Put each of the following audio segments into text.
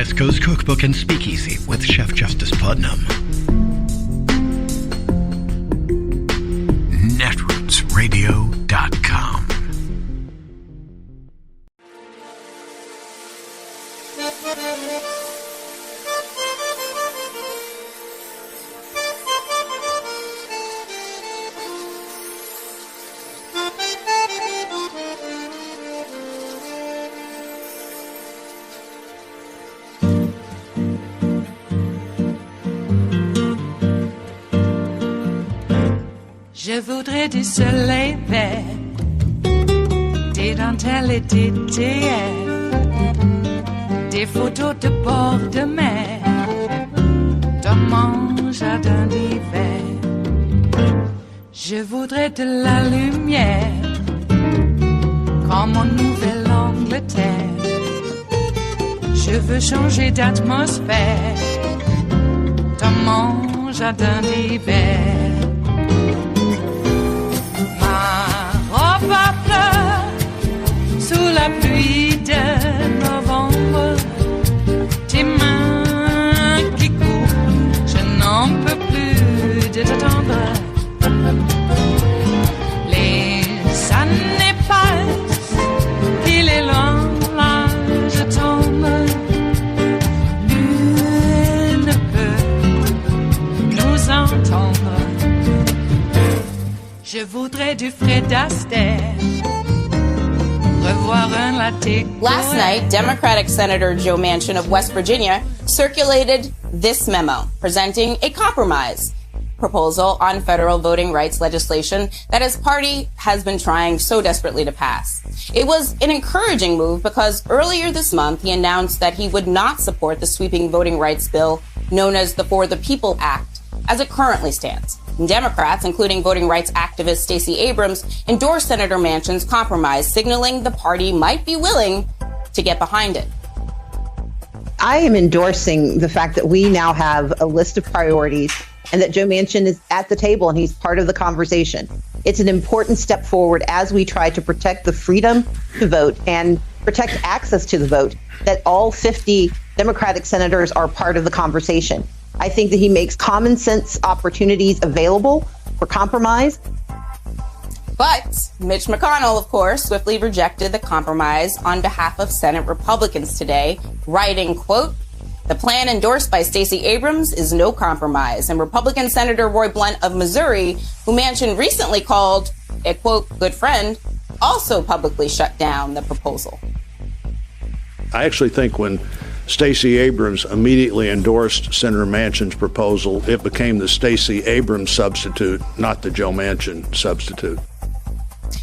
West Coast Cookbook and Speakeasy with Chef Justice Putnam. Netrootsradio.com. Je voudrais du soleil vert, des dentelles et des théières, des photos de bord de mer, dans mon jardin d'hiver. Je voudrais de la lumière, comme en Nouvelle-Angleterre. Je veux changer d'atmosphère, dans mon jardin d'hiver. Ma fleur sous la pluie de novembre, tes mains qui courent, je n'en peux plus de t'attendre. Les années passent, il est loin, là je tombe. Nul ne peut nous entendre. Je voudrais du Fred Astaire, revoir un latte. Last night, Democratic Senator Joe Manchin of West Virginia circulated this memo presenting a compromise proposal on federal voting rights legislation that his party has been trying so desperately to pass. It was an encouraging move because earlier this month he announced that he would not support the sweeping voting rights bill known as the For the People Act as it currently stands. Democrats, including voting rights activist Stacey Abrams, endorsed Senator Manchin's compromise, signaling the party might be willing to get behind it. I am endorsing the fact that we now have a list of priorities and that Joe Manchin is at the table and he's part of the conversation. It's an important step forward as we try to protect the freedom to vote and protect access to the vote, that all 50 Democratic senators are part of the conversation. I think that he makes common sense opportunities available for compromise. But Mitch McConnell, of course, swiftly rejected the compromise on behalf of Senate Republicans today, writing, quote, "The plan endorsed by Stacey Abrams is no compromise." And Republican Senator Roy Blunt of Missouri, who Manchin recently called a, quote, good friend, also publicly shut down the proposal. I actually think when Stacey Abrams immediately endorsed Senator Manchin's proposal, it became the Stacey Abrams substitute, not the Joe Manchin substitute.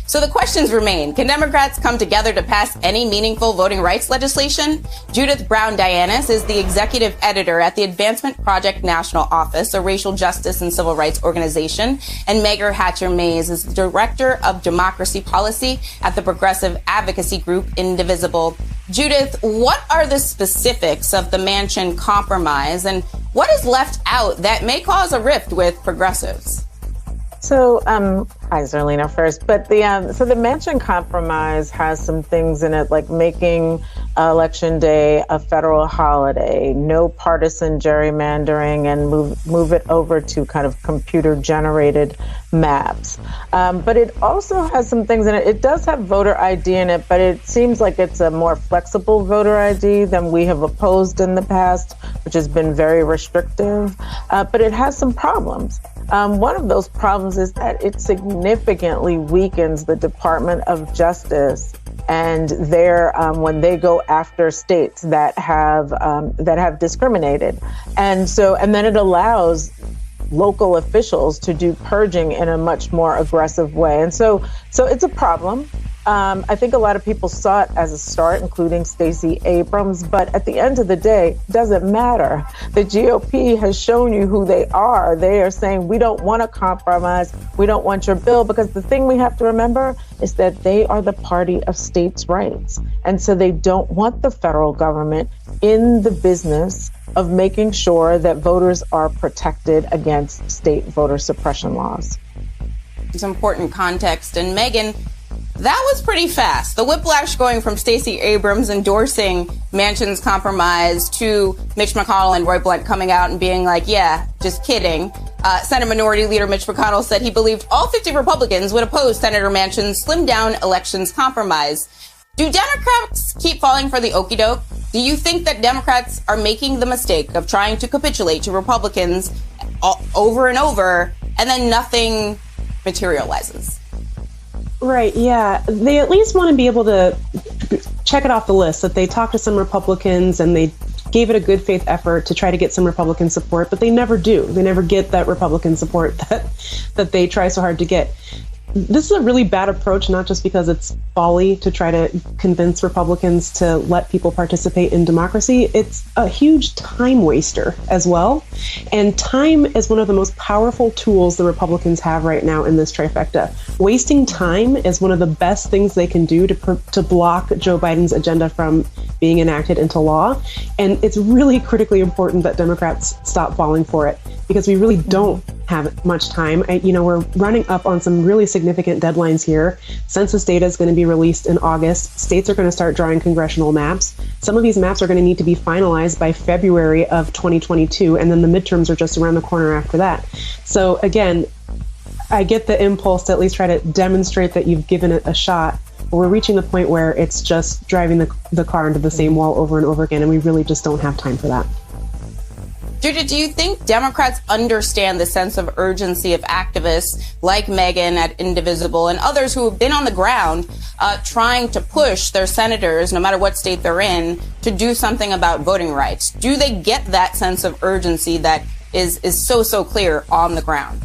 So the questions remain. Can Democrats come together to pass any meaningful voting rights legislation? Judith Brown-Dianis is the executive editor at the Advancement Project National Office, a racial justice and civil rights organization, and Megar Hatcher-Mays is the director of democracy policy at the progressive advocacy group Indivisible. Judith, what are the specifics of the Manchin compromise, and what is left out that may cause a rift with progressives? So, hi, Zerlina first, but the Manchin compromise has some things in it, like making Election Day a federal holiday, no partisan gerrymandering, and move it over to kind of computer-generated maps. But it also has some things in it. It does have voter ID in it, but it seems like it's a more flexible voter ID than we have opposed in the past, which has been very restrictive. But it has some problems. One of those problems is that it significantly weakens the Department of Justice and their when they go after states that have discriminated, and then it allows local officials to do purging in a much more aggressive way, and so it's a problem. I think a lot of people saw it as a start, including Stacey Abrams, but at the end of the day, it doesn't matter. The GOP has shown you who they are. They are saying, we don't want a compromise. We don't want your bill, because the thing we have to remember is that they are the party of states' rights. And so they don't want the federal government in the business of making sure that voters are protected against state voter suppression laws. It's important context. And Megan, That was pretty fast. The whiplash going from Stacey Abrams endorsing Manchin's compromise to Mitch McConnell and Roy Blunt coming out and being like, yeah, just kidding. Senate Minority Leader Mitch McConnell said he believed all 50 Republicans would oppose Senator Manchin's slimmed-down elections compromise. Do Democrats keep falling for the okie doke? Do you think that Democrats are making the mistake of trying to capitulate to Republicans over and over, and then nothing materializes? Right, yeah. They at least want to be able to check it off the list, that they talked to some Republicans and they gave it a good faith effort to try to get some Republican support, but they never do. They never get that Republican support that they try so hard to get. This is a really bad approach, not just because it's folly to try to convince Republicans to let people participate in democracy. It's a huge time waster as well. And time is one of the most powerful tools the Republicans have right now in this trifecta. Wasting time is one of the best things they can do to block Joe Biden's agenda from being enacted into law. And it's really critically important that Democrats stop falling for it, because we really don't have much time. We're running up on some really significant deadlines here. Census data is going to be released in August. States are going to start drawing congressional maps. Some of these maps are going to need to be finalized by February of 2022, and then the midterms are just around the corner after that. So again, I get the impulse to at least try to demonstrate that you've given it a shot. But we're reaching the point where it's just driving the car into the same wall over and over again, and we really just don't have time for that. Judah, do you think Democrats understand the sense of urgency of activists like Megan at Indivisible and others who have been on the ground trying to push their senators, no matter what state they're in, to do something about voting rights? Do they get that sense of urgency that is so clear on the ground?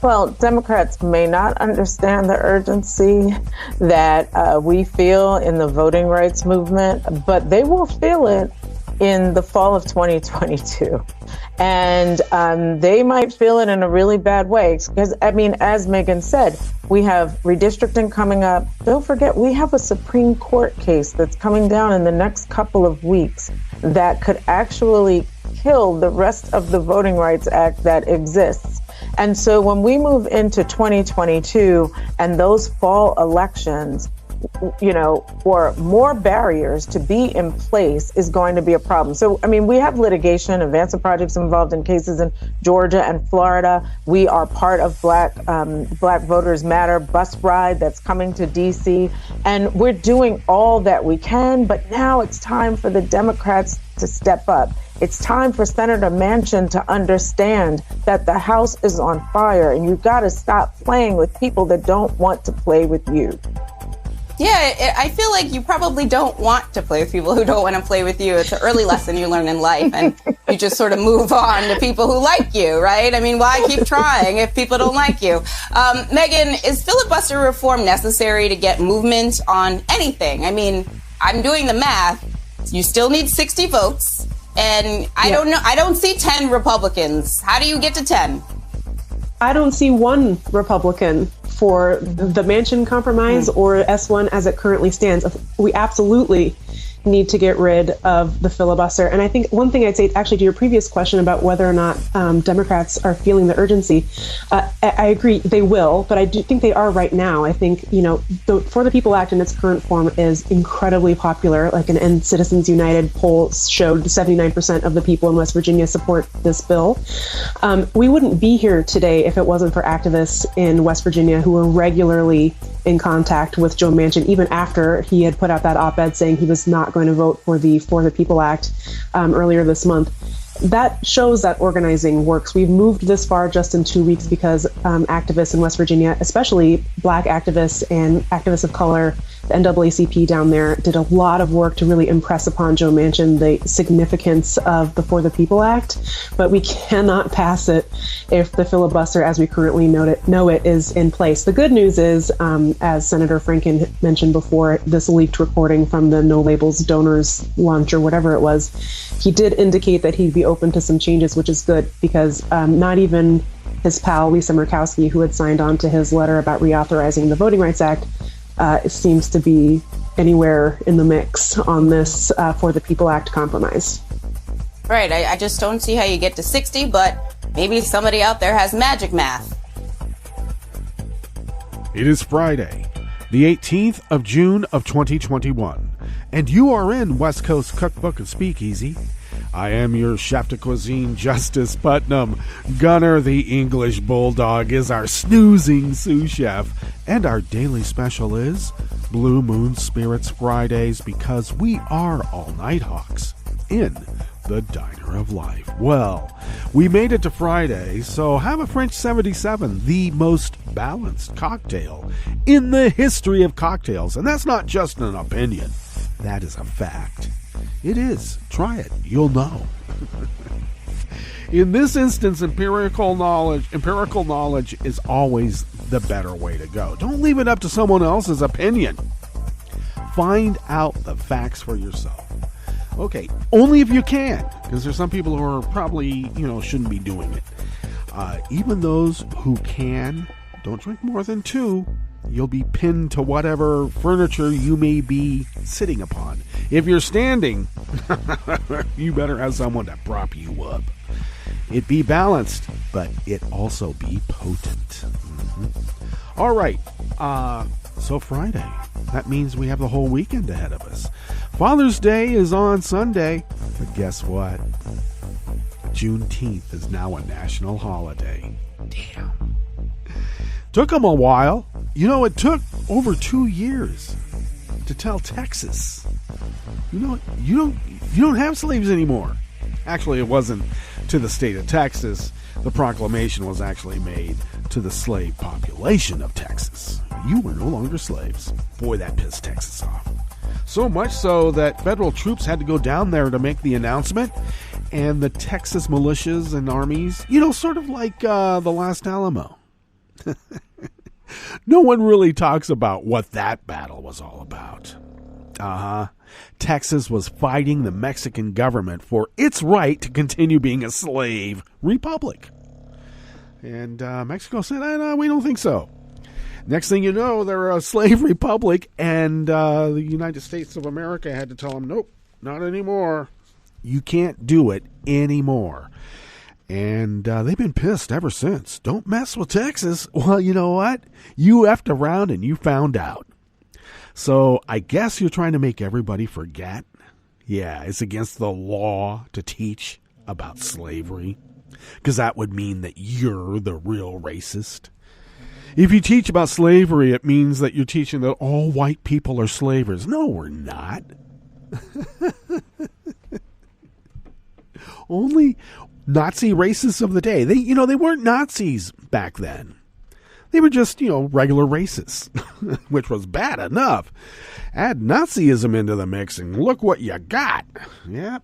Well, Democrats may not understand the urgency that we feel in the voting rights movement, but they will feel it in the fall of 2022. And they might feel it in a really bad way. Because, as Megan said, we have redistricting coming up. Don't forget, we have a Supreme Court case that's coming down in the next couple of weeks that could actually kill the rest of the Voting Rights Act that exists. And so when we move into 2022 and those fall elections, or more barriers to be in place is going to be a problem. So, we have litigation, advancement projects involved in cases in Georgia and Florida. We are part of Black Voters Matter bus ride that's coming to DC. And we're doing all that we can. But now it's time for the Democrats to step up. It's time for Senator Manchin to understand that the House is on fire and you've got to stop playing with people that don't want to play with you. Yeah, I feel like you probably don't want to play with people who don't want to play with you. It's an early lesson you learn in life, and you just sort of move on to people who like you, right? Why keep trying if people don't like you? Megan, is filibuster reform necessary to get movement on anything? I'm doing the math. You still need 60 votes, and I don't know. I don't see 10 Republicans. How do you get to 10? I don't see one Republican for the Manchin Compromise or S1 as it currently stands. We absolutely need to get rid of the filibuster. And I think one thing I'd say, actually, to your previous question about whether or not Democrats are feeling the urgency, I agree they will, but I do think they are right now. I think, the For the People Act in its current form is incredibly popular. Like an End Citizens United poll showed 79% of the people in West Virginia support this bill. We wouldn't be here today if it wasn't for activists in West Virginia who were regularly in contact with Joe Manchin, even after he had put out that op-ed saying he was not going to vote for the People Act earlier this month. That shows that organizing works. We've moved this far just in 2 weeks because activists in West Virginia, especially Black activists and activists of color, the NAACP down there, did a lot of work to really impress upon Joe Manchin the significance of the For the People Act. But we cannot pass it if the filibuster, as we currently know it, is in place. The good news is, as Senator Franken mentioned before, this leaked recording from the No Labels donors lunch or whatever it was, he did indicate that he'd be open to some changes, which is good because not even his pal Lisa Murkowski, who had signed on to his letter about reauthorizing the Voting Rights Act, seems to be anywhere in the mix on this For the People Act compromise. Right. I just don't see how you get to 60, but maybe somebody out there has magic math. It is Friday, the 18th of June of 2021, and you are in West Coast Cookbook and Speakeasy. I am your chef de cuisine, Justice Putnam. Gunner the English Bulldog is our snoozing sous chef, and our daily special is Blue Moon Spirits Fridays, because we are all night hawks in the Diner of Life. Well, we made it to Friday, so have a French 77, the most balanced cocktail in the history of cocktails. And that's not just an opinion. That is a fact. It is. Try it. You'll know. In this instance, empirical knowledge is always the better way to go. Don't leave it up to someone else's opinion. Find out the facts for yourself. Okay, only if you can, because there's some people who are probably, shouldn't be doing it. Even those who can, don't drink more than 2. You'll be pinned to whatever furniture you may be sitting upon. If you're standing, you better have someone to prop you up. It be balanced, but it also be potent. All right, so Friday. That means we have the whole weekend ahead of us. Father's Day is on Sunday, but guess what? Juneteenth is now a national holiday. Damn. Took them a while. It took over 2 years to tell Texas, you don't have slaves anymore. Actually, it wasn't to the state of Texas. The proclamation was actually made to the slave population of Texas. You were no longer slaves. Boy, that pissed Texas off. So much so that federal troops had to go down there to make the announcement. And the Texas militias and armies, sort of like the Last Alamo. No one really talks about what that battle was all about. Texas was fighting the Mexican government for its right to continue being a slave republic. And Mexico said, no, we don't think so. Next thing you know, they're a slave republic, and the United States of America had to tell them, nope, not anymore. You can't do it anymore. And they've been pissed ever since. Don't mess with Texas. Well, you know what? You effed around and you found out. So I guess you're trying to make everybody forget. Yeah, it's against the law to teach about slavery, because that would mean that you're the real racist. If you teach about slavery, it means that you're teaching that all white people are slavers. No, we're not. Only Nazi racists of the day. They weren't Nazis back then. They were just, regular racists, which was bad enough. Add Nazism into the mix and look what you got. Yep.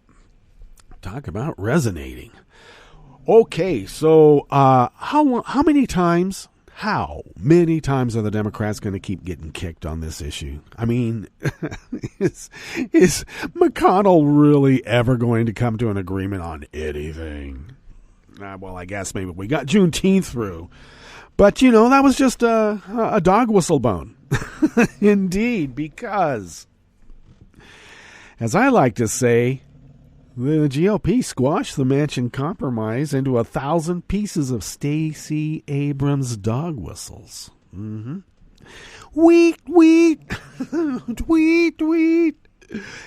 Talk about resonating. Okay, so how many times are the Democrats going to keep getting kicked on this issue? I mean, is McConnell really ever going to come to an agreement on anything? Well, I guess maybe we got Juneteenth through. But, that was just a dog whistle bone. Indeed, because, as I like to say, the GOP squashed the Manchin Compromise into 1,000 pieces of Stacey Abrams dog whistles. Weet, weet, tweet, tweet.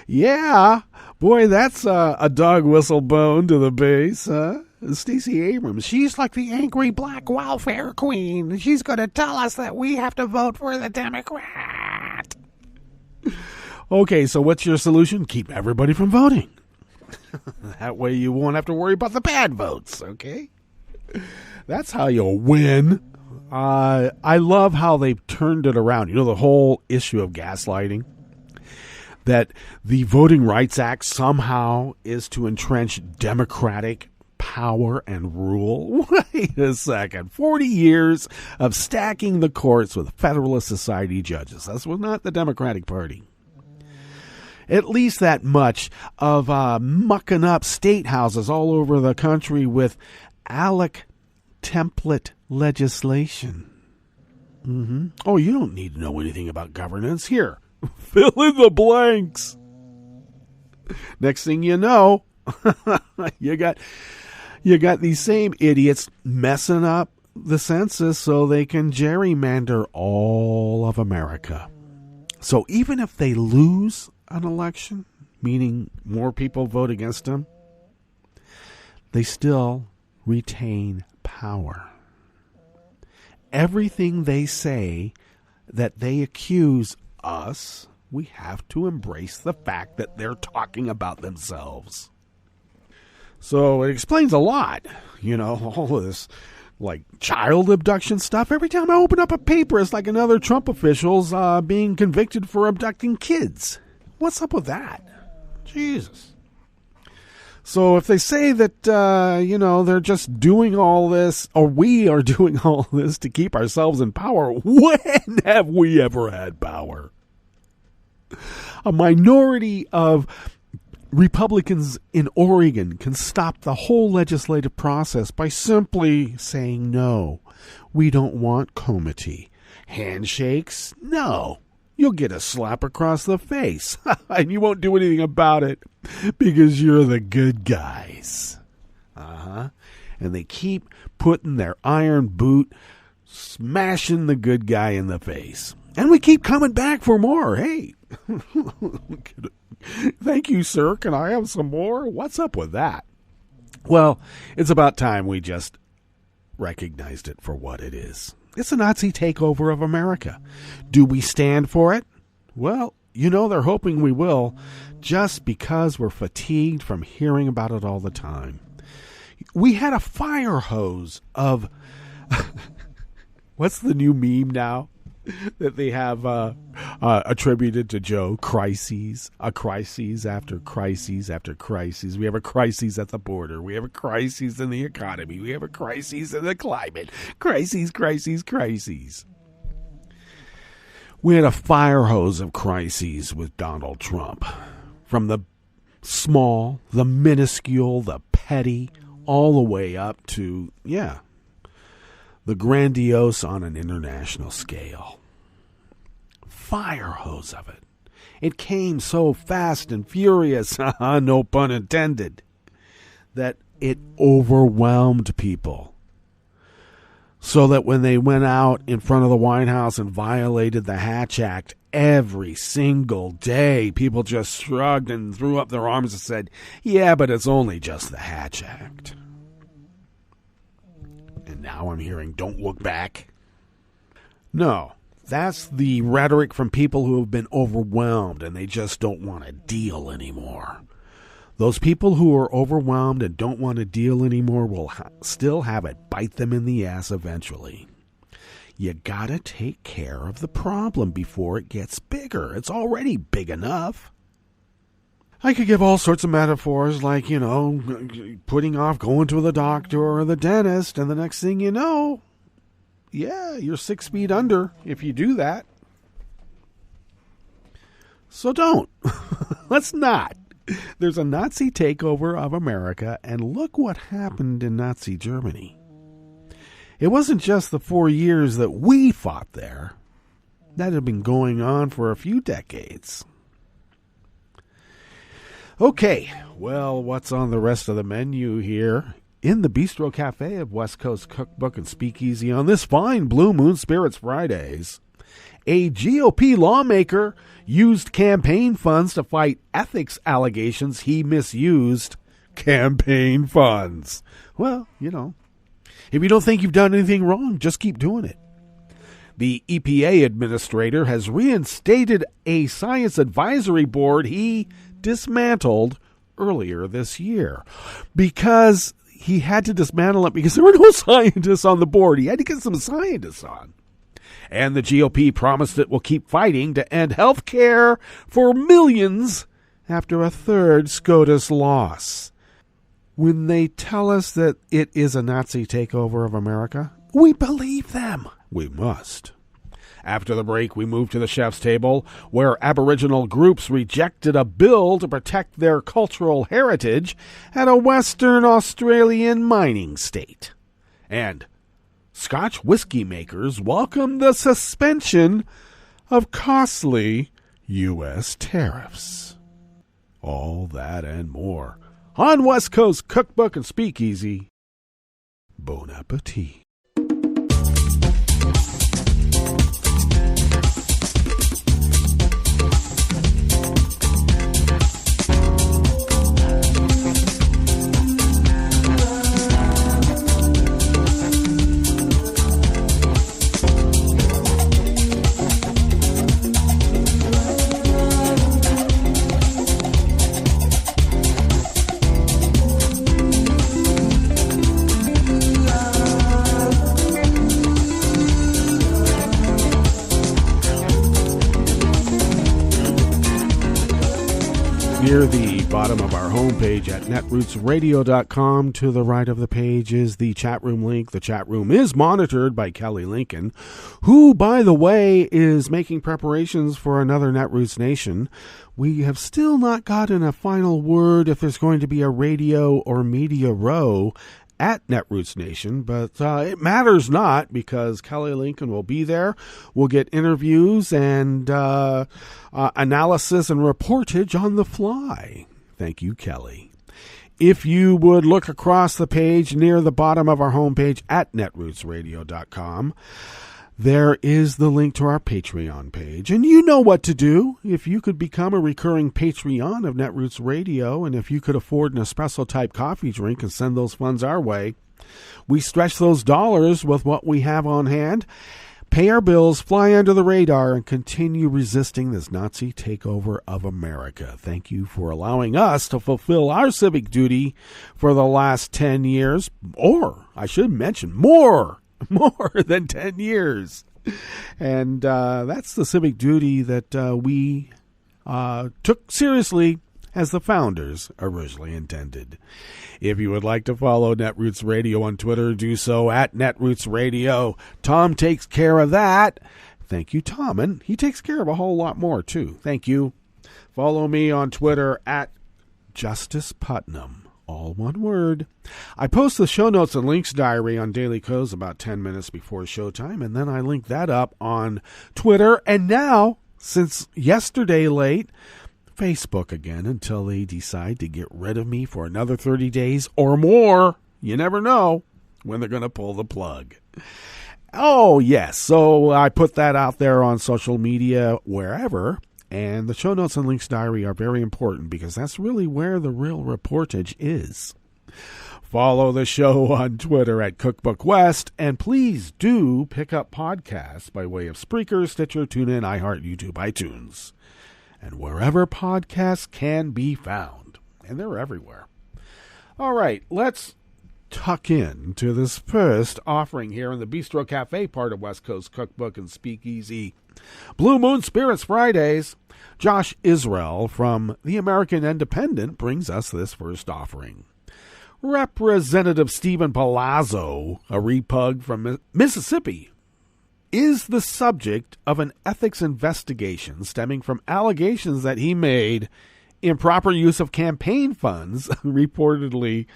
Yeah, boy, that's a dog whistle bone to the base, huh? Stacey Abrams, she's like the angry black welfare queen. She's going to tell us that we have to vote for the Democrat. Okay, so what's your solution? Keep everybody from voting. That way you won't have to worry about the bad votes, okay? That's how you'll win. I love how they've turned it around. The whole issue of gaslighting. That the Voting Rights Act somehow is to entrench Democratic power and rule. Wait a second. 40 years of stacking the courts with Federalist Society judges. That's not the Democratic Party. At least that much of mucking up state houses all over the country with ALEC template legislation. Oh, you don't need to know anything about governance. Here, fill in the blanks. Next thing you know, you got these same idiots messing up the census so they can gerrymander all of America. So even if they lose an election, meaning more people vote against them, they still retain power. Everything they say that they accuse us, we have to embrace the fact that they're talking about themselves. So it explains a lot, all of this like child abduction stuff. Every time I open up a paper, it's like another Trump official's being convicted for abducting kids. What's up with that? Jesus. So if they say that, they're just doing all this, or we are doing all this to keep ourselves in power, when have we ever had power? A minority of Republicans in Oregon can stop the whole legislative process by simply saying, no, we don't want comity. Handshakes? No. You'll get a slap across the face, and you won't do anything about it because you're the good guys. And they keep putting their iron boot, smashing the good guy in the face. And we keep coming back for more. Hey, thank you, sir. Can I have some more? What's up with that? Well, it's about time we just recognized it for what it is. It's a Nazi takeover of America. Do we stand for it? Well, they're hoping we will, just because we're fatigued from hearing about it all the time. We had a fire hose of... What's the new meme now that they have attributed to Joe? Crises. A crises after crises after crises. We have a crisis at the border. We have a crisis in the economy. We have a crisis in the climate. Crises, crises, crises. We had a fire hose of crises with Donald Trump. From the small, the minuscule, the petty, all the way up to, the grandiose on an international scale. Fire hose of it. It came so fast and furious, no pun intended, that it overwhelmed people. So that when they went out in front of the White House and violated the Hatch Act every single day, people just shrugged and threw up their arms and said, yeah, but it's only just the Hatch Act. And now I'm hearing, don't look back. No, that's the rhetoric from people who have been overwhelmed and they just don't want to deal anymore. Those people who are overwhelmed and don't want to deal anymore will still have it bite them in the ass eventually. You gotta take care of the problem before it gets bigger. It's already big enough. I could give all sorts of metaphors like, putting off going to the doctor or the dentist, and the next thing you know, you're 6 feet under if you do that. So don't. Let's not. There's a Nazi takeover of America, and look what happened in Nazi Germany. It wasn't just the 4 years that we fought there. That had been going on for a few decades. Okay, well, what's on the rest of the menu here in the Bistro Cafe of West Coast Cookbook and Speakeasy on this fine Blue Moon Spirits Fridays? A GOP lawmaker used campaign funds to fight ethics allegations he misused campaign funds. Well, if you don't think you've done anything wrong, just keep doing it. The EPA administrator has reinstated a science advisory board he dismantled earlier this year because he had to dismantle it because there were no scientists on the board. He had to get some scientists on. And the GOP promised it will keep fighting to end health care for millions after a third SCOTUS loss. When they tell us that it is a Nazi takeover of America, we believe them. We must. After the break, we move to the chef's table, where Aboriginal groups rejected a bill to protect their cultural heritage at a Western Australian mining state. And Scotch whiskey makers welcome the suspension of costly U.S. tariffs. All that and more on West Coast Cookbook and Speakeasy. Bon appetit. Near the bottom of our homepage at netrootsradio.com, to the right of the page is the chat room link. The chat room is monitored by Kelly Lincoln, who, by the way, is making preparations for another Netroots Nation. We have still not gotten a final word if there's going to be a radio or media row at Netroots Nation, but it matters not, because Kelly Lincoln will be there. We'll get interviews and analysis and reportage on the fly. Thank you, Kelly. If you would look across the page near the bottom of our homepage at netrootsradio.com, there is the link to our Patreon page. And you know what to do. If you could become a recurring Patreon of Netroots Radio, and if you could afford an espresso-type coffee drink and send those funds our way, we stretch those dollars with what we have on hand, pay our bills, fly under the radar, and continue resisting this Nazi takeover of America. Thank you for allowing us to fulfill our civic duty for the last 10 years, or I should mention more than 10 years. And that's the civic duty that we took seriously as the founders originally intended. If you would like to follow Netroots Radio on Twitter, do so at Netroots Radio. Tom takes care of that. Thank you, Tom. And he takes care of a whole lot more, too. Thank you. Follow me on Twitter at Justice Putnam. All one word. I post the show notes and links diary on Daily Kos about 10 minutes before showtime, and then I link that up on Twitter, and now, since yesterday late, Facebook again, until they decide to get rid of me for another 30 days or more. You never know when they're going to pull the plug. Oh, yes. So I put that out there on social media, wherever. And the show notes and links diary are very important, because that's really where the real reportage is. Follow the show on Twitter at Cookbook West, and please do pick up podcasts by way of Spreaker, Stitcher, TuneIn, iHeart, YouTube, iTunes, and wherever podcasts can be found. And they're everywhere. All right, let's tuck in to this first offering here in the Bistro Cafe part of West Coast Cookbook and Speakeasy Blue Moon Spirits Fridays. Josh Israel from the American Independent brings us this first offering. Representative Stephen Palazzo, a repug from Mississippi, is the subject of an ethics investigation stemming from allegations that he made improper use of campaign funds. Reportedly,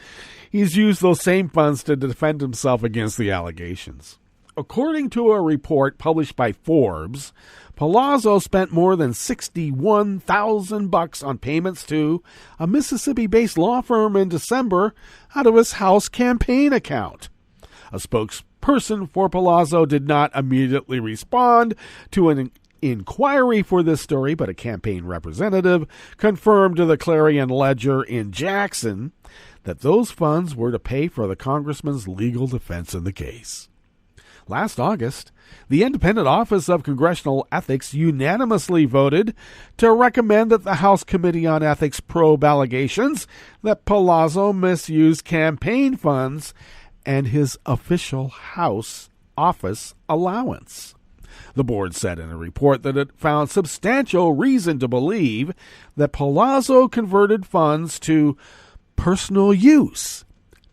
he's used those same funds to defend himself against the allegations. According to a report published by Forbes, Palazzo spent more than $61,000 on payments to a Mississippi-based law firm in December out of his House campaign account. A spokesperson for Palazzo did not immediately respond to an inquiry for this story, but a campaign representative confirmed to the Clarion Ledger in Jackson that those funds were to pay for the congressman's legal defense in the case. Last August, the Independent Office of Congressional Ethics unanimously voted to recommend that the House Committee on Ethics probe allegations that Palazzo misused campaign funds and his official House office allowance. The board said in a report that it found substantial reason to believe that Palazzo converted funds to personal use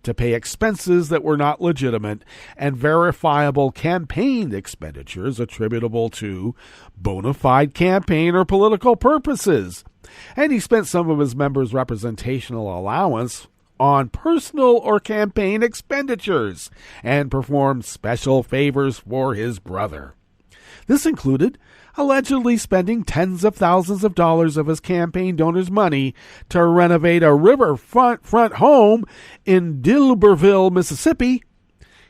to pay expenses that were not legitimate and verifiable campaign expenditures attributable to bona fide campaign or political purposes. And he spent some of his members' representational allowance on personal or campaign expenditures and performed special favors for his brother. This included allegedly spending tens of thousands of dollars of his campaign donors' money to renovate a riverfront home in Dilberville, Mississippi.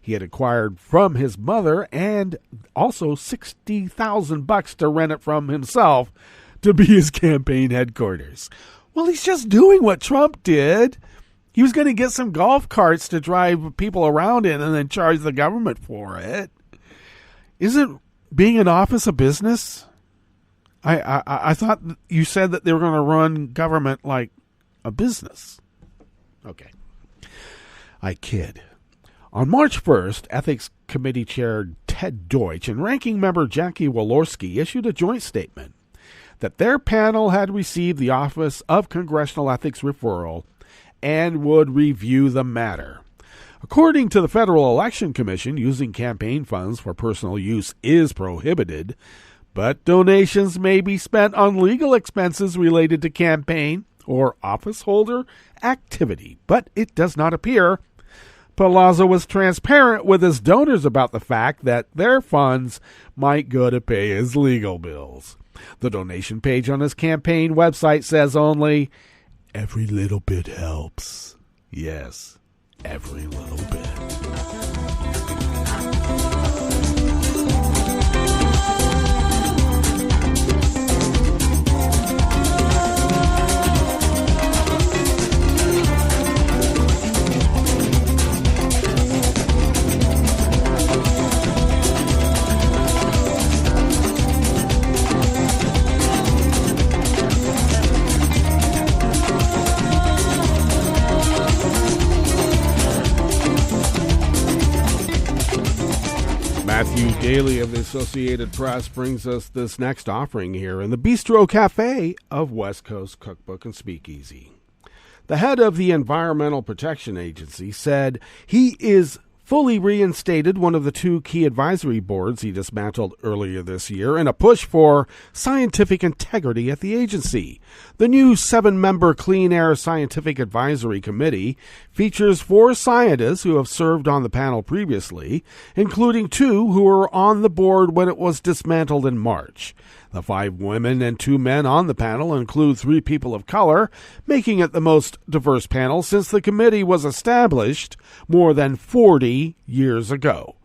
He had acquired from his mother, and also $60,000 to rent it from himself to be his campaign headquarters. Well, he's just doing what Trump did. He was going to get some golf carts to drive people around in and then charge the government for it. Isn't being in office a business? I thought you said that they were going to run government like a business. Okay. I kid. On March 1st, Ethics Committee Chair Ted Deutsch and Ranking Member Jackie Walorski issued a joint statement. that their panel had received the Office of Congressional Ethics referral and would review the matter. According to the Federal Election Commission, using campaign funds for personal use is prohibited, but donations may be spent on legal expenses related to campaign or office holder activity, but it does not appear Palazzo was transparent with his donors about the fact that their funds might go to pay his legal bills. The donation page on his campaign website says only, "Every little bit helps." Yes, every little bit. Matthew Daly of the Associated Press brings us this next offering here in the Bistro Cafe of West Coast Cookbook and Speakeasy. The head of the Environmental Protection Agency said he is fully reinstated one of the two key advisory boards he dismantled earlier this year in a push for scientific integrity at the agency. The new 7-member Clean Air Scientific Advisory Committee features 4 scientists who have served on the panel previously, including 2 who were on the board when it was dismantled in March. The 5 women and 2 men on the panel include 3 people of color, making it the most diverse panel since the committee was established more than 40 years ago.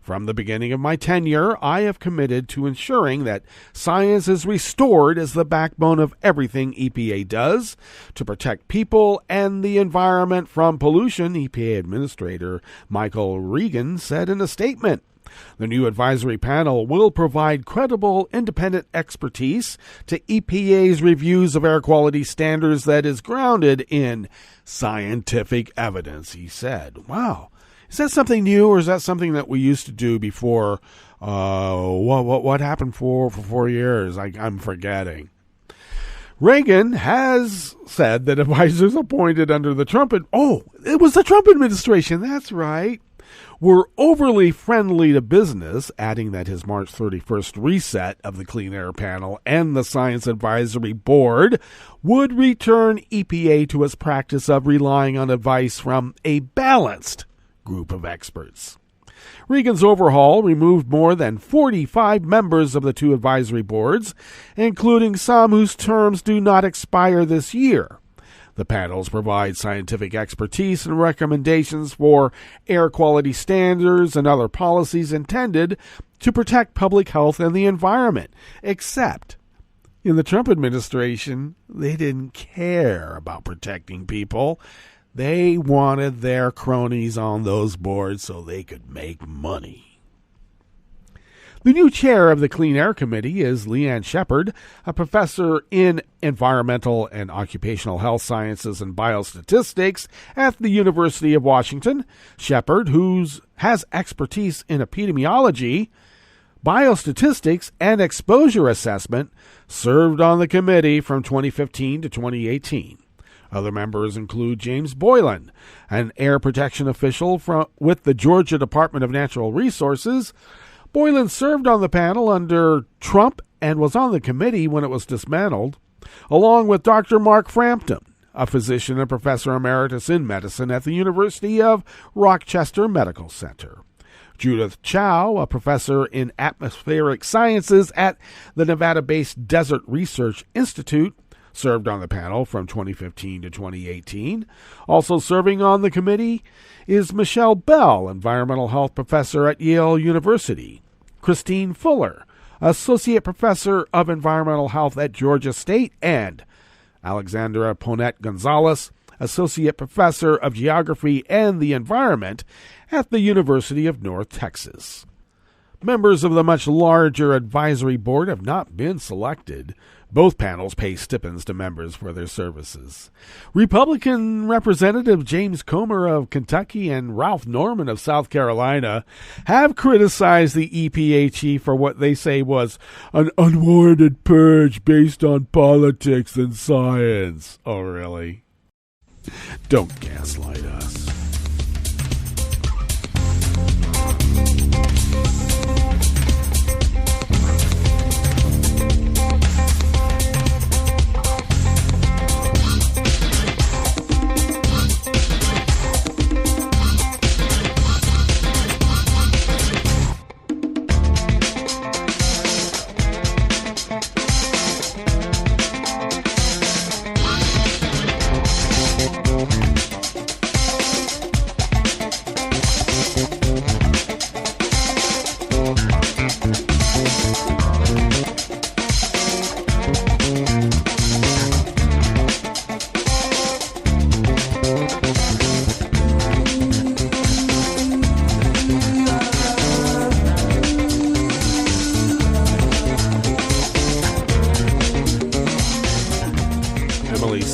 From the beginning of my tenure, I have committed to ensuring that science is restored as the backbone of everything EPA does to protect people and the environment from pollution, EPA Administrator Michael Regan said in a statement. The new advisory panel will provide credible, independent expertise to EPA's reviews of air quality standards that is grounded in scientific evidence, he said. Wow. Is that something new, or is that something that we used to do before? What happened for 4 years? I'm forgetting. Reagan has said that advisors appointed under the Trump... it was the Trump administration, that's right. Were overly friendly to business, adding that his March 31st reset of the Clean Air Panel and the Science Advisory Board would return EPA to its practice of relying on advice from a balanced group of experts. Regan's overhaul removed more than 45 members of the 2 advisory boards, including some whose terms do not expire this year. The panels provide scientific expertise and recommendations for air quality standards and other policies intended to protect public health and the environment. Except, in the Trump administration, they didn't care about protecting people. They wanted their cronies on those boards so they could make money. The new chair of the Clean Air Committee is Leanne Shepard, a professor in environmental and occupational health sciences and biostatistics at the University of Washington. Shepard, who has expertise in epidemiology, biostatistics, and exposure assessment, served on the committee from 2015 to 2018. Other members include James Boylan, an air protection official with the Georgia Department of Natural Resources. Boylan served on the panel under Trump and was on the committee when it was dismantled, along with Dr. Mark Frampton, a physician and professor emeritus in medicine at the University of Rochester Medical Center. Judith Chow, a professor in atmospheric sciences at the Nevada-based Desert Research Institute, served on the panel from 2015 to 2018. Also serving on the committee is Michelle Bell, environmental health professor at Yale University. Christine Fuller, associate professor of environmental health at Georgia State, and Alexandra Ponet Gonzalez, associate professor of geography and the environment at the University of North Texas. Members of the much larger advisory board have not been selected, Both panels pay stipends to members for their services. Republican Representative James Comer of Kentucky and Ralph Norman of South Carolina have criticized the EPA chief for what they say was an unwarranted purge based on politics and science. Oh, really? Don't gaslight us.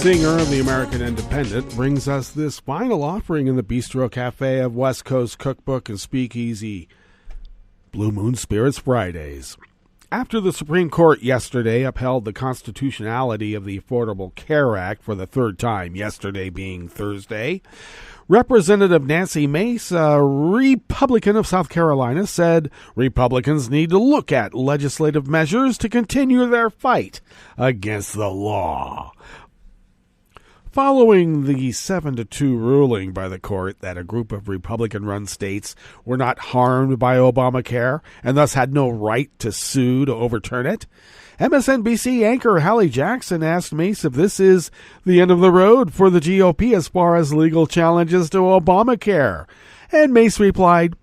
Singer of the American Independent brings us this final offering in the Bistro Cafe of West Coast Cookbook and Speakeasy, Blue Moon Spirits Fridays. After the Supreme Court yesterday upheld the constitutionality of the Affordable Care Act for the third time, yesterday being Thursday, Representative Nancy Mace, a Republican of South Carolina, said Republicans need to look at legislative measures to continue their fight against the law. Following the 7-2 ruling by the court that a group of Republican-run states were not harmed by Obamacare and thus had no right to sue to overturn it, MSNBC anchor Hallie Jackson asked Mace if this is the end of the road for the GOP as far as legal challenges to Obamacare. And Mace replied,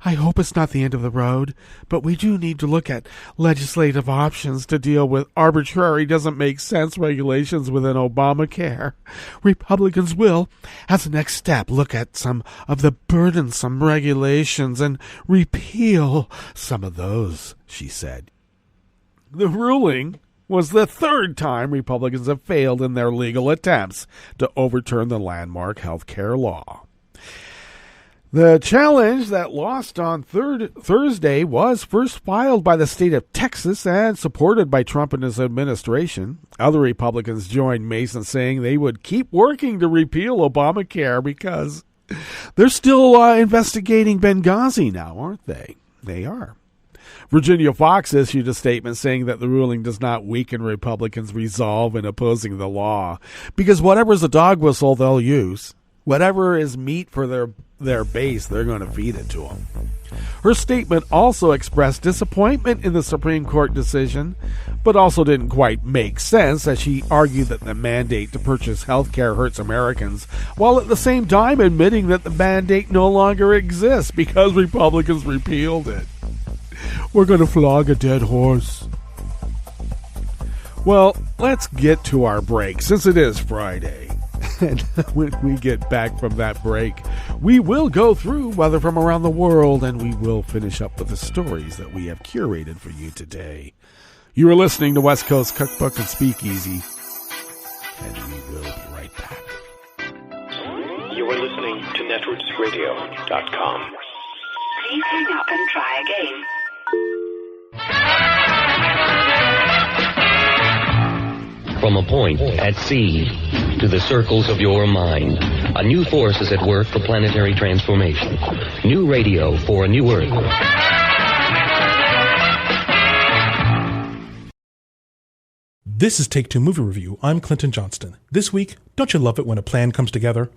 I hope it's not the end of the road, but we do need to look at legislative options to deal with arbitrary, doesn't make sense regulations within Obamacare. Republicans will, as the next step, look at some of the burdensome regulations and repeal some of those, she said. The ruling was the third time Republicans have failed in their legal attempts to overturn the landmark health care law. The challenge that lost on Thursday was first filed by the state of Texas and supported by Trump and his administration. Other Republicans joined Mason saying they would keep working to repeal Obamacare because they're still investigating Benghazi now, aren't they? They are. Virginia Fox issued a statement saying that the ruling does not weaken Republicans' resolve in opposing the law because whatever's a dog whistle they'll use. Whatever is meat for their base, they're going to feed it to them. Her statement also expressed disappointment in the Supreme Court decision, but also didn't quite make sense as she argued that the mandate to purchase health care hurts Americans, while at the same time admitting that the mandate no longer exists because Republicans repealed it. We're going to flog a dead horse. Well, let's get to our break, since it is Friday. And when we get back from that break, we will go through weather from around the world, and we will finish up with the stories that we have curated for you today. You are listening to West Coast Cookbook and Speakeasy, and we will be right back. You are listening to netrootsradio.com. Please hang up and try again. From a point at sea to the circles of your mind, a new force is at work for planetary transformation. New radio for a new Earth. This is Take Two Movie Review. I'm Clinton Johnston. This week, don't you love it when a plan comes together?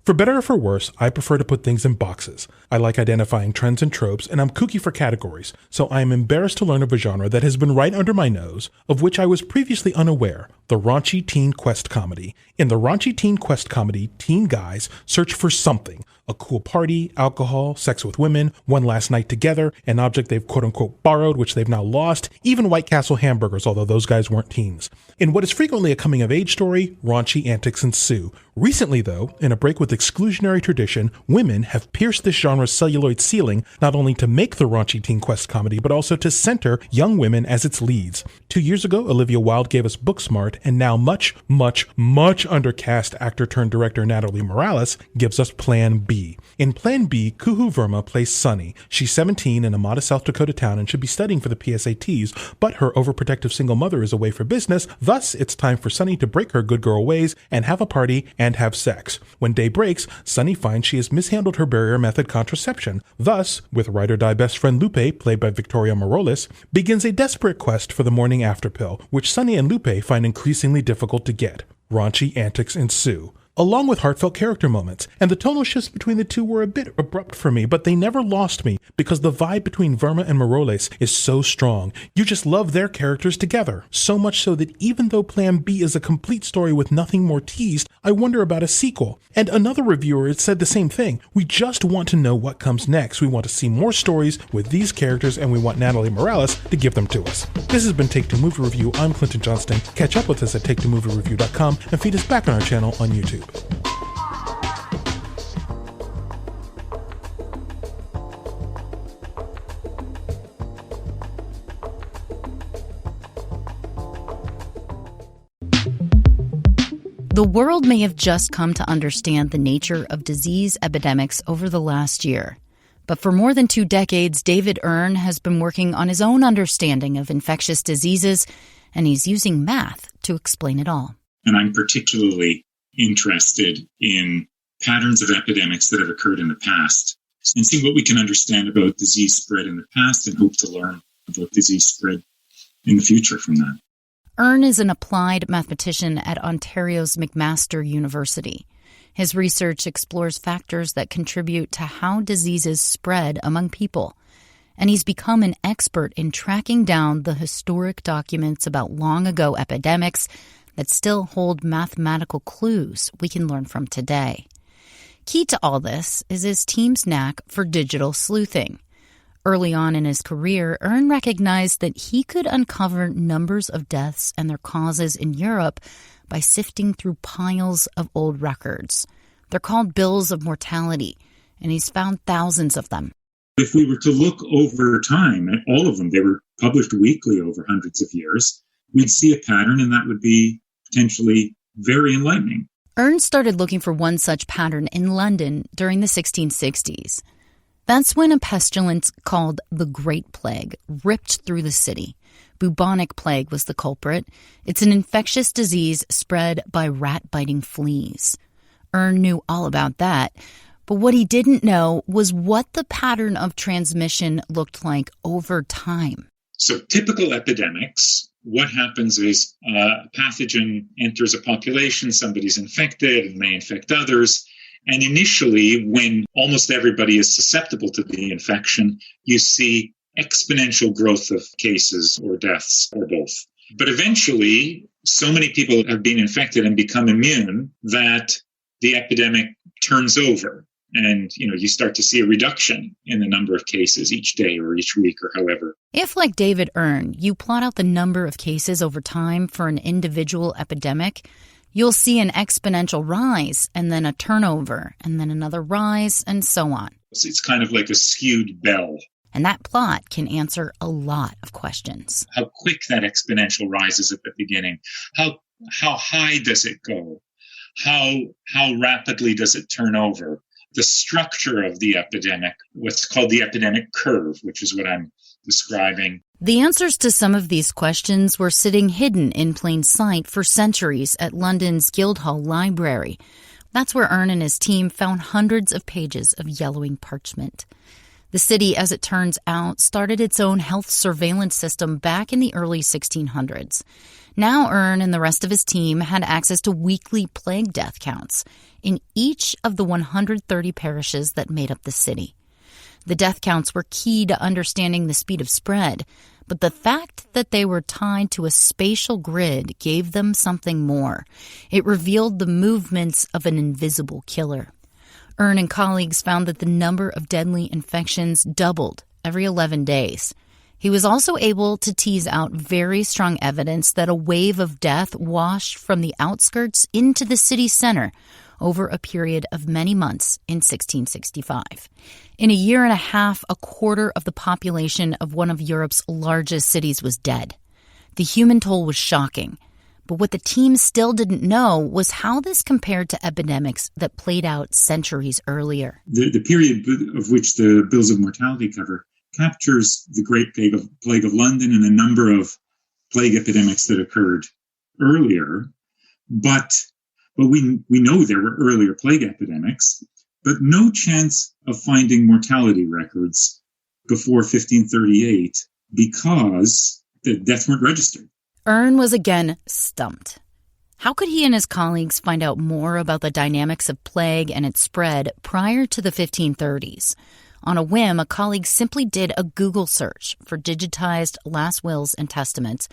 For better or for worse, I prefer to put things in boxes. I like identifying trends and tropes, and I'm kooky for categories, so I am embarrassed to learn of a genre that has been right under my nose, of which I was previously unaware, the raunchy teen quest comedy. In the raunchy teen quest comedy, teen guys search for something, A cool party, alcohol, sex with women, one last night together, an object they've quote-unquote borrowed, which they've now lost, even White Castle hamburgers, although those guys weren't teens. In what is frequently a coming-of-age story, raunchy antics ensue. Recently, though, in a break with exclusionary tradition, women have pierced this genre's celluloid ceiling not only to make the raunchy teen quest comedy, but also to center young women as its leads. 2 years ago, Olivia Wilde gave us Booksmart, and now much undercast actor-turned-director Natalie Morales gives us Plan B. In Plan B, Kuhu Verma plays Sunny. She's 17 in a modest South Dakota town and should be studying for the PSATs, but her overprotective single mother is away for business, thus it's time for Sunny to break her good girl ways and have a party and have sex. When day breaks, Sunny finds she has mishandled her barrier method contraception. Thus, with ride-or-die best friend Lupe, played by Victoria Morales, begins a desperate quest for the morning after pill, which Sunny and Lupe find increasingly difficult to get. Raunchy antics ensue, along with heartfelt character moments, and the tonal shifts between the two were a bit abrupt for me, but they never lost me because the vibe between Verma and Morales is so strong. You just love their characters together, so much so that even though Plan B is a complete story with nothing more teased, I wonder about a sequel. And another reviewer had said the same thing. We just want to know what comes next. We want to see more stories with these characters, and we want Natalie Morales to give them to us. This has been Take Two Movie Review. I'm Clinton Johnston. Catch up with us at TakeTwoMovieReview.com and feed us back on our channel on YouTube. The world may have just come to understand the nature of disease epidemics over the last year. But for more than 2 decades, David Erne has been working on his own understanding of infectious diseases, and he's using math to explain it all. And I'm particularly interested in patterns of epidemics that have occurred in the past and see what we can understand about disease spread in the past and hope to learn about disease spread in the future from that. Erne is an applied mathematician at Ontario's McMaster University. His research explores factors that contribute to how diseases spread among people, and he's become an expert in tracking down the historic documents about long-ago epidemics that still hold mathematical clues we can learn from today. Key to all this is his team's knack for digital sleuthing. Early on in his career, Erne recognized that he could uncover numbers of deaths and their causes in Europe by sifting through piles of old records. They're called bills of mortality, and he's found thousands of them. If we were to look over time at all of them, they were published weekly over hundreds of years, we'd see a pattern, and that would be potentially very enlightening. Erne started looking for one such pattern in London during the 1660s. That's when a pestilence called the Great Plague ripped through the city. Bubonic plague was the culprit. It's an infectious disease spread by rat-biting fleas. Erne knew all about that, but what he didn't know was what the pattern of transmission looked like over time. So typical epidemics, what happens is a pathogen enters a population, somebody's infected and they infect others. And initially, when almost everybody is susceptible to the infection, you see exponential growth of cases or deaths or both. But eventually, so many people have been infected and become immune that the epidemic turns over. And, you start to see a reduction in the number of cases each day or each week or however. If, like David Erne, you plot out the number of cases over time for an individual epidemic, you'll see an exponential rise and then a turnover and then another rise and so on. It's kind of like a skewed bell. And that plot can answer a lot of questions. How quick that exponential rises at the beginning. How high does it go? How rapidly does it turn over? The structure of the epidemic, what's called the epidemic curve, which is what I'm describing. The answers to some of these questions were sitting hidden in plain sight for centuries at London's Guildhall Library. That's where Erne and his team found hundreds of pages of yellowing parchment. The city, as it turns out, started its own health surveillance system back in the early 1600s. Now Erne and the rest of his team had access to weekly plague death counts in each of the 130 parishes that made up the city. The death counts were key to understanding the speed of spread, but the fact that they were tied to a spatial grid gave them something more. It revealed the movements of an invisible killer. Ern and colleagues found that the number of deadly infections doubled every 11 days. He was also able to tease out very strong evidence that a wave of death washed from the outskirts into the city center over a period of many months in 1665. In a year and a half, a quarter of the population of one of Europe's largest cities was dead. The human toll was shocking. But what the team still didn't know was how this compared to epidemics that played out centuries earlier. The period of which the bills of mortality cover captures the Great Plague of London and a number of plague epidemics that occurred earlier. But we know there were earlier plague epidemics, but no chance of finding mortality records before 1538 because the deaths weren't registered. Ern was again stumped. How could he and his colleagues find out more about the dynamics of plague and its spread prior to the 1530s? On a whim, a colleague simply did a Google search for digitized last wills and testaments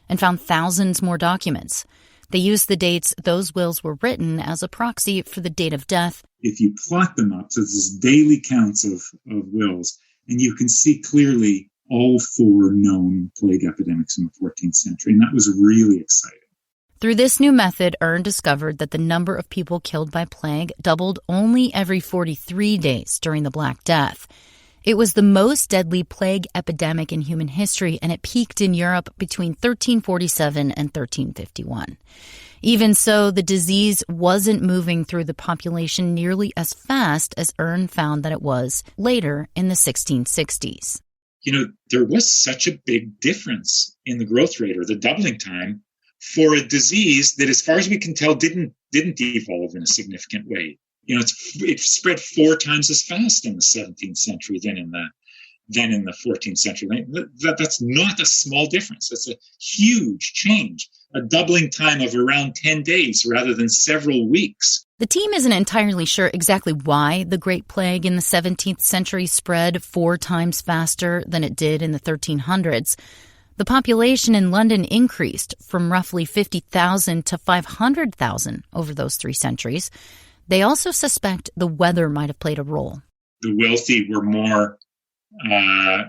and found thousands more documents. They used the dates those wills were written as a proxy for the date of death. If you plot them up, so this is daily counts of wills, and you can see clearly all 4 known plague epidemics in the 14th century, and that was really exciting. Through this new method, Ern discovered that the number of people killed by plague doubled only every 43 days during the Black Death. It was the most deadly plague epidemic in human history, and it peaked in Europe between 1347 and 1351. Even so, the disease wasn't moving through the population nearly as fast as Ern found that it was later in the 1660s. There was such a big difference in the growth rate or the doubling time for a disease that, as far as we can tell, didn't evolve in a significant way. It spread 4 times as fast in the 17th century than in the 14th century. That's not a small difference. That's a huge change, a doubling time of around 10 days rather than several weeks. The team isn't entirely sure exactly why the Great Plague in the 17th century spread 4 times faster than it did in the 1300s. The population in London increased from roughly 50,000 to 500,000 over those 3 centuries. They also suspect the weather might have played a role. The wealthy were more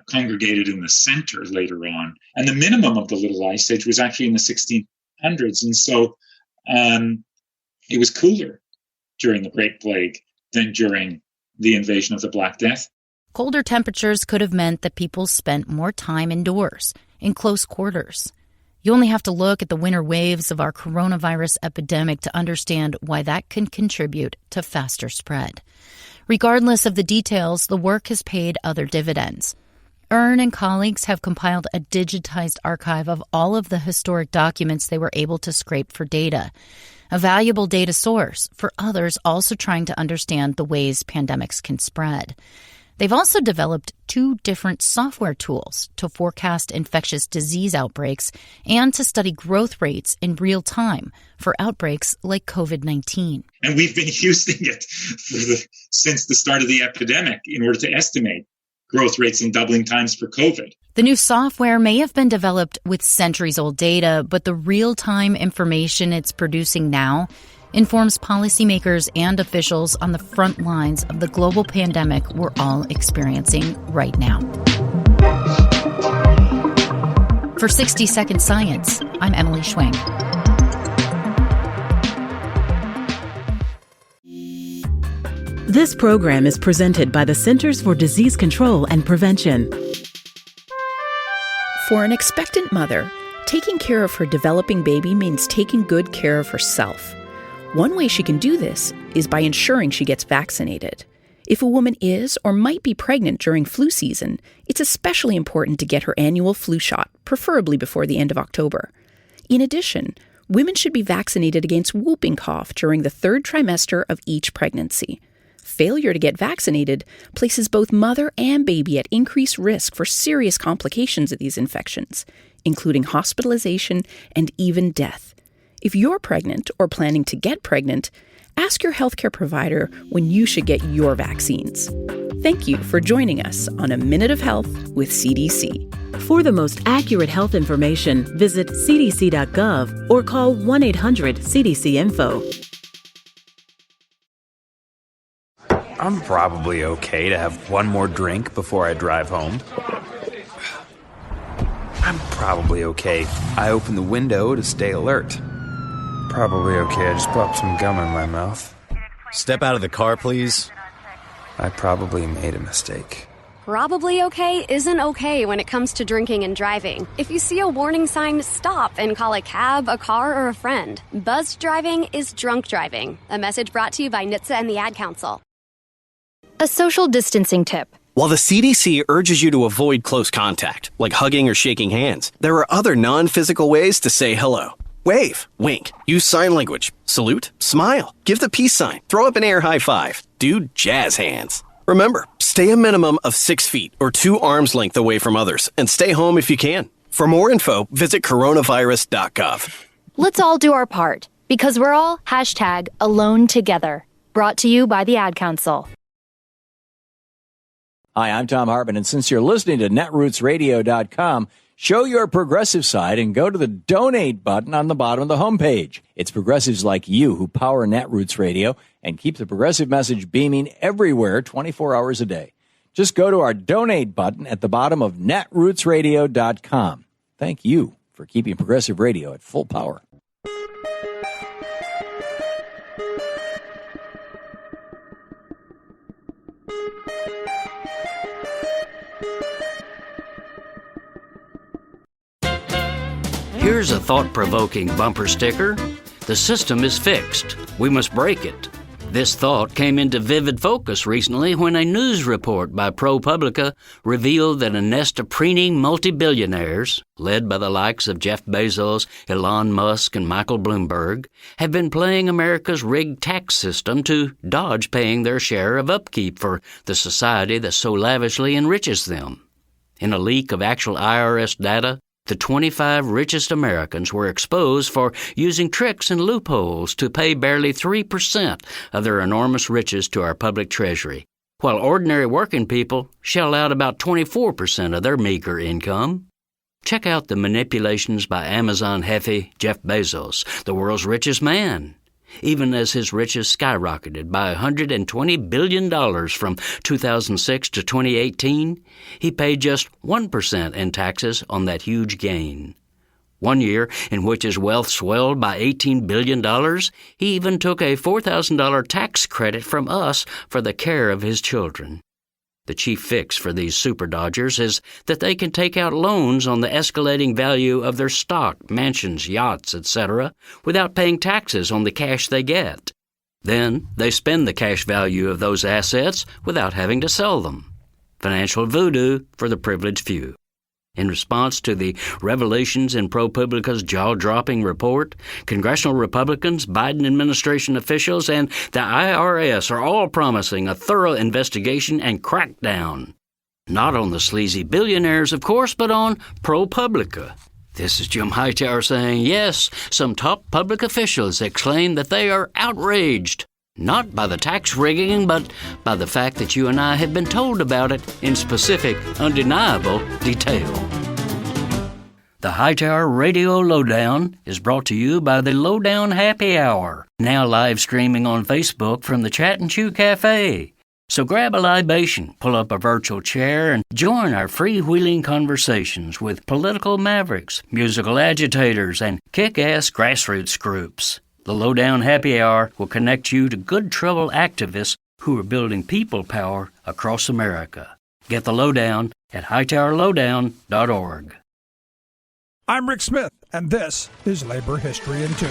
congregated in the center later on. And the minimum of the Little Ice Age was actually in the 1600s. And so it was cooler during the Great Plague than during the invasion of the Black Death. Colder temperatures could have meant that people spent more time indoors, in close quarters. You only have to look at the winter waves of our coronavirus epidemic to understand why that can contribute to faster spread. Regardless of the details, the work has paid other dividends. Ern and colleagues have compiled a digitized archive of all of the historic documents they were able to scrape for data, a valuable data source for others also trying to understand the ways pandemics can spread. They've also developed 2 different software tools to forecast infectious disease outbreaks and to study growth rates in real time for outbreaks like COVID-19. And we've been using it since the start of the epidemic in order to estimate growth rates and doubling times for COVID. The new software may have been developed with centuries-old data, but the real-time information it's producing now informs policymakers and officials on the front lines of the global pandemic we're all experiencing right now. For 60 Second Science, I'm Emily Schwing. This program is presented by the Centers for Disease Control and Prevention. For an expectant mother, taking care of her developing baby means taking good care of herself. One way she can do this is by ensuring she gets vaccinated. If a woman is or might be pregnant during flu season, it's especially important to get her annual flu shot, preferably before the end of October. In addition, women should be vaccinated against whooping cough during the 3rd trimester of each pregnancy. Failure to get vaccinated places both mother and baby at increased risk for serious complications of these infections, including hospitalization and even death. If you're pregnant or planning to get pregnant, ask your healthcare provider when you should get your vaccines. Thank you for joining us on A Minute of Health with CDC. For the most accurate health information, visit cdc.gov or call 1-800-CDC-INFO. I'm probably okay to have one more drink before I drive home. I'm probably okay. I open the window to stay alert. Probably okay. I just popped some gum in my mouth. Step out of the car, please. I probably made a mistake. Probably okay isn't okay when it comes to drinking and driving. If you see a warning sign, stop and call a cab, a car, or a friend. Buzzed driving is drunk driving. A message brought to you by NHTSA and the Ad Council. A social distancing tip. While the CDC urges you to avoid close contact, like hugging or shaking hands, there are other non-physical ways to say hello. Wave, wink, use sign language, salute, smile, give the peace sign, throw up an air high five, do jazz hands. Remember, stay a minimum of 6 feet or 2 arms length away from others and stay home if you can. For more info, visit coronavirus.gov. Let's all do our part because we're all #alone together. Brought to you by the Ad Council. Hi, I'm Tom Hartman, and since you're listening to netrootsradio.com, show your progressive side and go to the donate button on the bottom of the homepage. It's progressives like you who power Netroots Radio and keep the progressive message beaming everywhere 24 hours a day. Just go to our donate button at the bottom of netrootsradio.com. Thank you for keeping progressive radio at full power. Here's a thought-provoking bumper sticker. The system is fixed. We must break it. This thought came into vivid focus recently when a news report by ProPublica revealed that a nest of preening multi-billionaires, led by the likes of Jeff Bezos, Elon Musk, and Michael Bloomberg, have been playing America's rigged tax system to dodge paying their share of upkeep for the society that so lavishly enriches them. In a leak of actual IRS data, the 25 richest Americans were exposed for using tricks and loopholes to pay barely 3% of their enormous riches to our public treasury, while ordinary working people shell out about 24% of their meager income. Check out the manipulations by Amazon Hefe Jeff Bezos, the world's richest man. Even as his riches skyrocketed by $120 billion from 2006 to 2018, he paid just 1% in taxes on that huge gain. One year in which his wealth swelled by $18 billion, he even took a $4,000 tax credit from us for the care of his children. The chief fix for these super dodgers is that they can take out loans on the escalating value of their stock, mansions, yachts, etc., without paying taxes on the cash they get. Then they spend the cash value of those assets without having to sell them. Financial voodoo for the privileged few. In response to the revelations in ProPublica's jaw-dropping report, congressional Republicans, Biden administration officials, and the IRS are all promising a thorough investigation and crackdown. Not on the sleazy billionaires, of course, but on ProPublica. This is Jim Hightower saying, yes, some top public officials exclaim that they are outraged. Not by the tax rigging, but by the fact that you and I have been told about it in specific, undeniable detail. The Hightower Radio Lowdown is brought to you by the Lowdown Happy Hour, now live streaming on Facebook from the Chat and Chew Cafe. So grab a libation, pull up a virtual chair, and join our freewheeling conversations with political mavericks, musical agitators, and kick-ass grassroots groups. The Lowdown Happy Hour will connect you to good trouble activists who are building people power across America. Get the lowdown at hightowerlowdown.org. I'm Rick Smith, and this is Labor History in 2.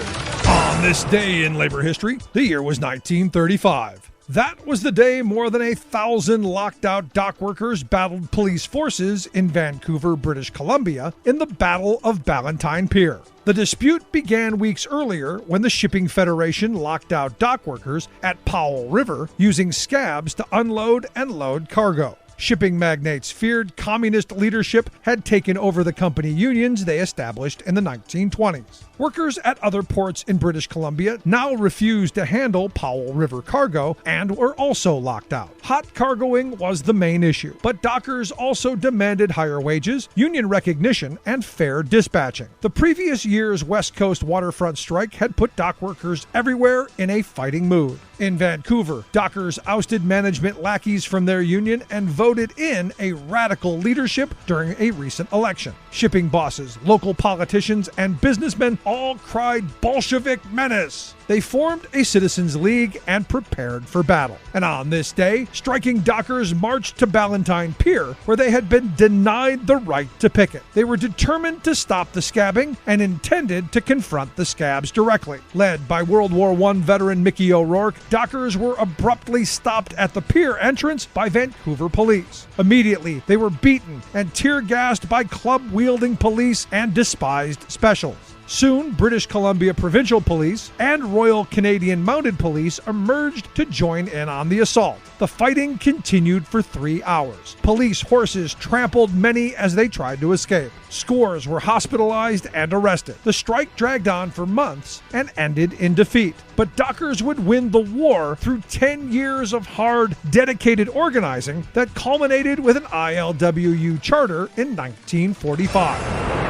On this day in labor history, the year was 1935. That was the day more than 1,000 locked-out dock workers battled police forces in Vancouver, British Columbia, in the Battle of Ballantine Pier. The dispute began weeks earlier when the Shipping Federation locked out dock workers at Powell River using scabs to unload and load cargo. Shipping magnates feared communist leadership had taken over the company unions they established in the 1920s. Workers at other ports in British Columbia now refused to handle Powell River cargo and were also locked out. Hot cargoing was the main issue, but dockers also demanded higher wages, union recognition, and fair dispatching. The previous year's West Coast waterfront strike had put dock workers everywhere in a fighting mood. In Vancouver, dockers ousted management lackeys from their union and voted in a radical leadership during a recent election. Shipping bosses, local politicians, and businessmen all cried Bolshevik menace. They formed a citizens' league and prepared for battle. And on this day, striking dockers marched to Ballantine Pier, where they had been denied the right to picket. They were determined to stop the scabbing and intended to confront the scabs directly. Led by World War I veteran Mickey O'Rourke, dockers were abruptly stopped at the pier entrance by Vancouver police. Immediately, they were beaten and tear-gassed by club-wielding police and despised specials. Soon, British Columbia Provincial Police and Royal Canadian Mounted Police emerged to join in on the assault. The fighting continued for 3 hours. Police horses trampled many as they tried to escape. Scores were hospitalized and arrested. The strike dragged on for months and ended in defeat. But dockers would win the war through 10 years of hard, dedicated organizing that culminated with an ILWU charter in 1945.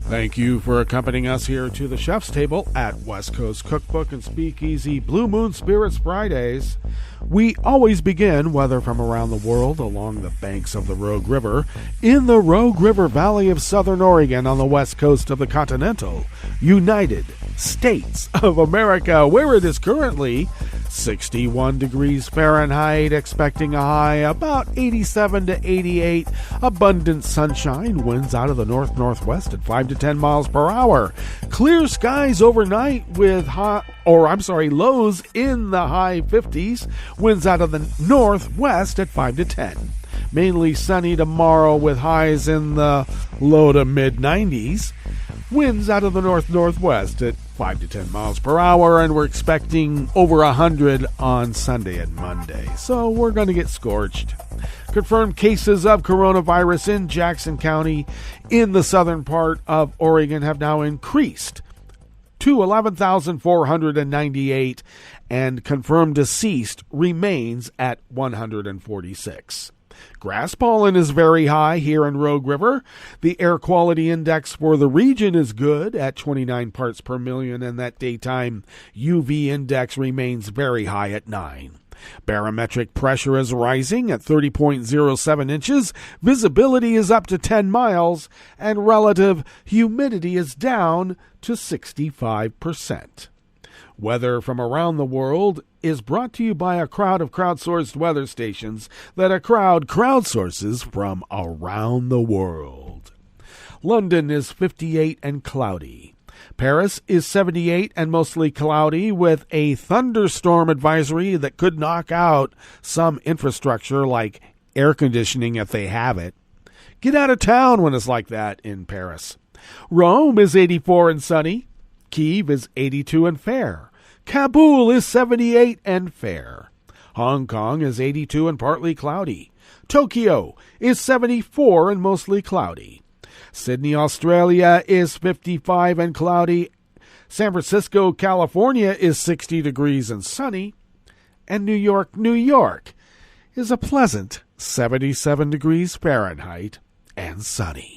Thank you for accompanying us here to the Chef's Table at West Coast Cookbook and Speakeasy Blue Moon Spirits Fridays. We always begin, whether from around the world, along the banks of the Rogue River, in the Rogue River Valley of Southern Oregon on the west coast of the continental United States of America, where it is currently 61 degrees Fahrenheit, expecting a high about 87 to 88, abundant sunshine, winds out of the north-northwest at 5 to 10 miles per hour, clear skies overnight with lows in the high 50s, winds out of the northwest at 5 to 10. Mainly sunny tomorrow with highs in the low to mid 90s. Winds out of the north-northwest at 5 to 10 miles per hour, and we're expecting over 100 on Sunday and Monday. So we're going to get scorched. Confirmed cases of coronavirus in Jackson County in the southern part of Oregon have now increased to 11,498, and confirmed deceased remains at 146. Grass pollen is very high here in Rogue River. The air quality index for the region is good at 29 parts per million, and that daytime UV index remains very high at 9. Barometric pressure is rising at 30.07 inches. Visibility is up to 10 miles, and relative humidity is down to 65%. Weather from around the world is brought to you by a crowd of crowdsourced weather stations that a crowd crowdsources from around the world. London is 58 and cloudy. Paris is 78 and mostly cloudy with a thunderstorm advisory that could knock out some infrastructure like air conditioning if they have it. Get out of town when it's like that in Paris. Rome is 84 and sunny. Kyiv is 82 and fair. Kabul is 78 and fair. Hong Kong is 82 and partly cloudy. Tokyo is 74 and mostly cloudy. Sydney, Australia is 55 and cloudy. San Francisco, California is 60 degrees and sunny. And New York, New York is a pleasant 77 degrees Fahrenheit and sunny.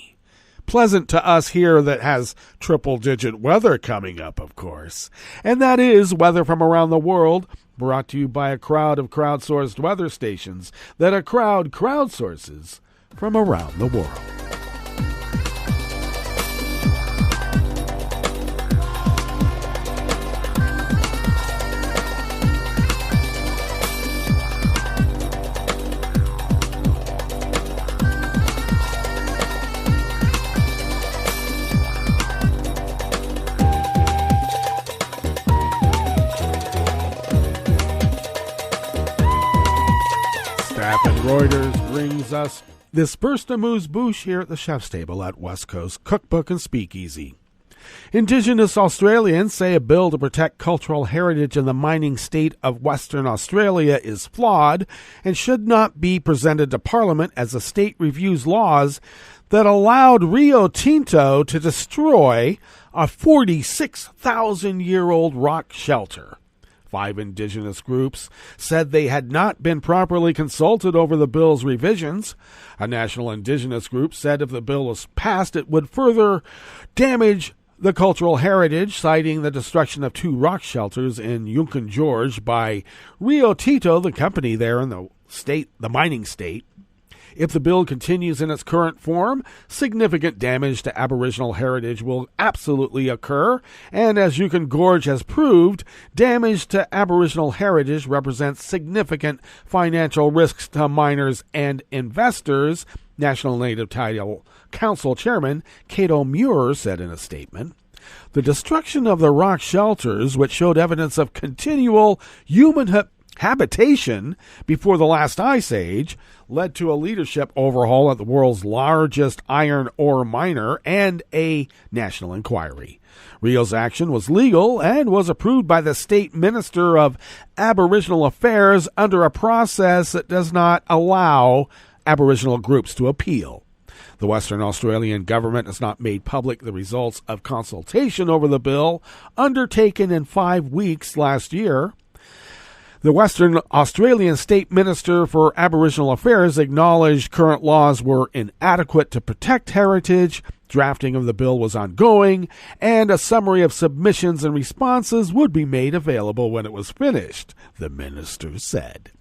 Pleasant to us here that has triple-digit weather coming up, of course. And that is weather from around the world, brought to you by a crowd of crowdsourced weather stations that a crowd crowdsources from around the world. Reuters brings us this burst amuse-bouche here at the chef's table at West Coast Cookbook and Speakeasy. Indigenous Australians say a bill to protect cultural heritage in the mining state of Western Australia is flawed and should not be presented to Parliament as the state reviews laws that allowed Rio Tinto to destroy a 46,000-year-old rock shelter. 5 Indigenous groups said they had not been properly consulted over the bill's revisions. A national Indigenous group said if the bill was passed, it would further damage the cultural heritage, citing the destruction of 2 rock shelters in Yunkin Gorge by Rio Tinto, the company there in the mining state. If the bill continues in its current form, significant damage to Aboriginal heritage will absolutely occur, and as Yunkin Gorge has proved, damage to Aboriginal heritage represents significant financial risks to miners and investors, National Native Title Council Chairman Cato Muir said in a statement. The destruction of the rock shelters, which showed evidence of continual human habitation before the last ice age, led to a leadership overhaul at the world's largest iron ore miner and a national inquiry. Rio's action was legal and was approved by the State Minister of Aboriginal Affairs under a process that does not allow Aboriginal groups to appeal. The Western Australian government has not made public the results of consultation over the bill undertaken in 5 weeks last year. The Western Australian State Minister for Aboriginal Affairs acknowledged current laws were inadequate to protect heritage, drafting of the bill was ongoing, and a summary of submissions and responses would be made available when it was finished, the minister said.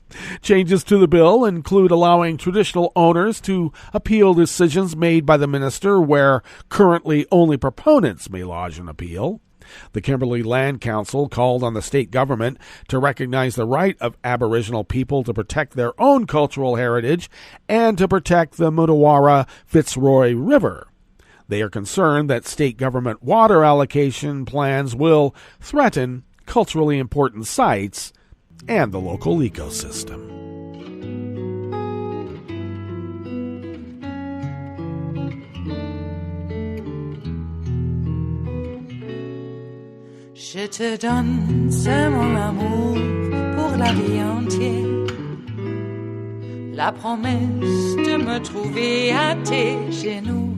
Changes to the bill include allowing traditional owners to appeal decisions made by the minister where currently only proponents may lodge an appeal. The Kimberley Land Council called on the state government to recognize the right of Aboriginal people to protect their own cultural heritage and to protect the Mudawarra Fitzroy River. They are concerned that state government water allocation plans will threaten culturally important sites and the local ecosystem. Je te donne ce mon amour pour la vie entière, la promesse de me trouver à tes genoux.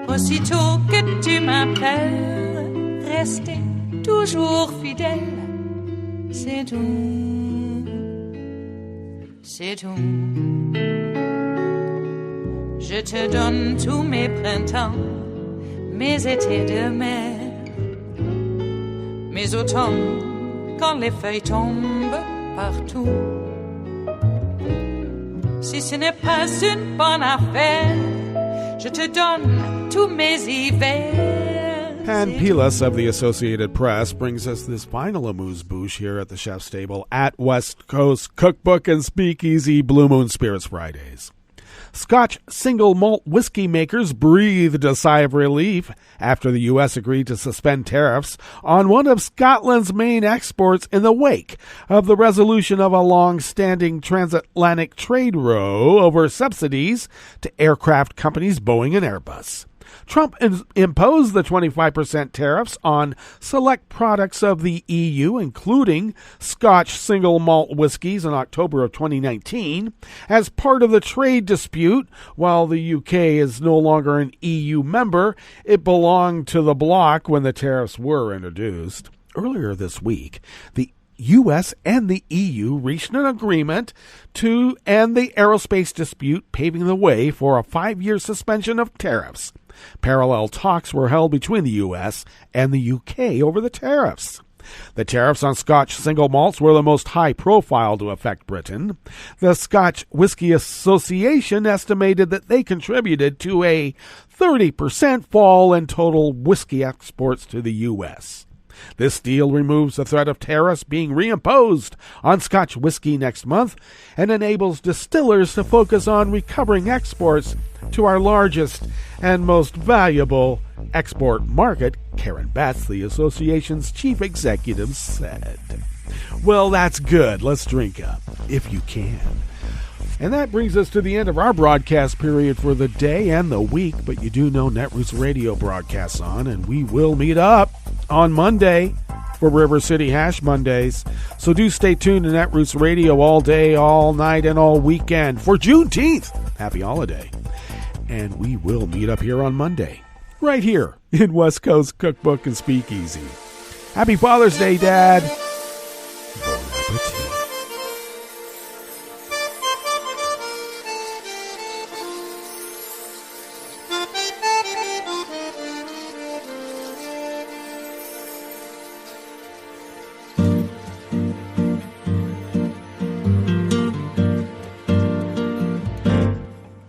Aussitôt que tu m'appelles, rester toujours fidèle, c'est tout, c'est tout. Je te donne tous mes printemps, mes étés de mer, mes automnes quand les feuilles tombent partout. Si ce n'est pas une bonne affaire, je te donne tous mes hivers. And Pilas of the Associated Press brings us this final amuse-bouche here at the chef's table at West Coast Cookbook and Speakeasy Blue Moon Spirits Fridays. Scotch single malt whiskey makers breathed a sigh of relief after the U.S. agreed to suspend tariffs on one of Scotland's main exports in the wake of the resolution of a long-standing transatlantic trade row over subsidies to aircraft companies Boeing and Airbus. Trump imposed the 25% tariffs on select products of the EU, including Scotch single malt whiskies in October of 2019. As part of the trade dispute, while the UK is no longer an EU member, it belonged to the bloc when the tariffs were introduced. Earlier this week, the U.S. and the EU reached an agreement to end the aerospace dispute, paving the way for a 5-year suspension of tariffs. Parallel talks were held between the U.S. and the UK over the tariffs. The tariffs on Scotch single malts were the most high-profile to affect Britain. The Scotch Whisky Association estimated that they contributed to a 30% fall in total whiskey exports to the U.S. This deal removes the threat of tariffs being reimposed on Scotch whisky next month and enables distillers to focus on recovering exports to our largest and most valuable export market, Karen Betts, the association's chief executive, said. Well, that's good. Let's drink up, if you can. And that brings us to the end of our broadcast period for the day and the week. But you do know Netroots Radio broadcasts on, and we will meet up on Monday for River City Hash Mondays. So do stay tuned to Netroots Radio all day, all night, and all weekend for Juneteenth. Happy holiday. And we will meet up here on Monday, right here in West Coast Cookbook and Speakeasy. Happy Father's Day, Dad. Bon appetit.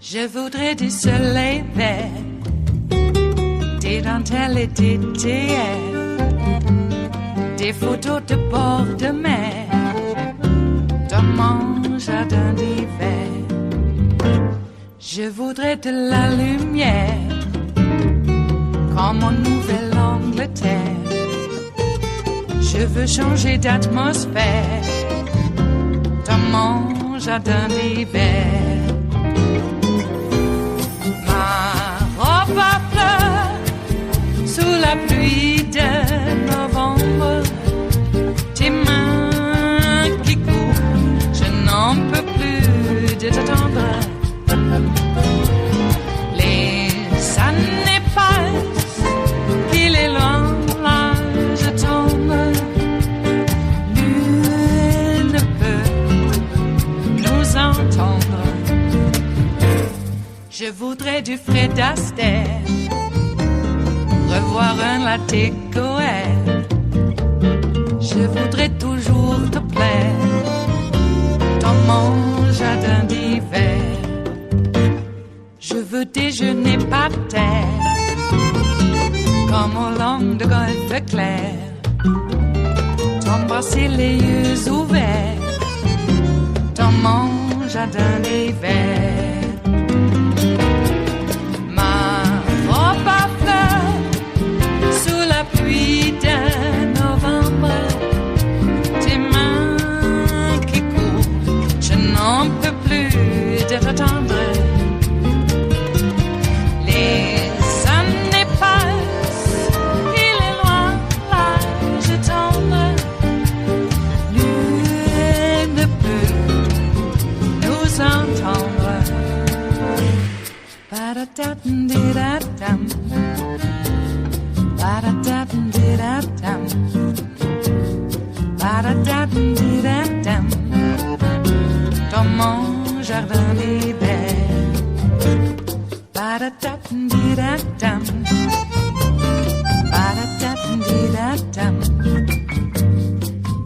Je voudrais du soleil vert, des dentelles et des théâtres, des photos de bord de mer, dans mon jardin d'hiver. Je voudrais de la lumière, comme en Nouvelle-Angleterre. Je veux changer d'atmosphère, dans mon jardin d'hiver. Robe à fleurs, sous la pluie de novembre, tes mains qui courent, je n'en peux plus de t'attendre. Les années passent, qu'il est loin, là je tombe. Nul ne peut nous entendre. Je voudrais du Fred Astaire, revoir un latte Goël. Je voudrais toujours te plaire, dans mon jardin d'hiver. Je veux déjeuner par terre, comme au long de golfe clair. T'embrasser les yeux ouverts, dans mon jardin d'hiver. Pluie de novembre, tes mains qui courent, je n'en peux plus de t'attendre. Les années passent, il est loin, là je tombe. Nul ne peut nous entendre. Ba-da-da-dum-di-da-dum. Ba-da-da-dum-di-da-dum. Ba-da-da-dum-di-da-dum. Dans mon jardin d'hiver. Ba-da-da-dum-di-da-dum. Ba-da-da-dum-di-da-dum.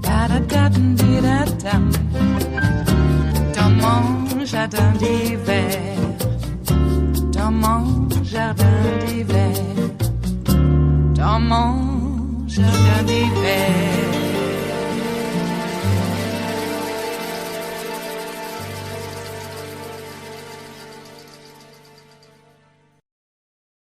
Ba-da-da-dum-di-da-dum. Dans mon jardin d'hiver. Dans mon jardin d'hiver. Dans mon jardin d'hiver.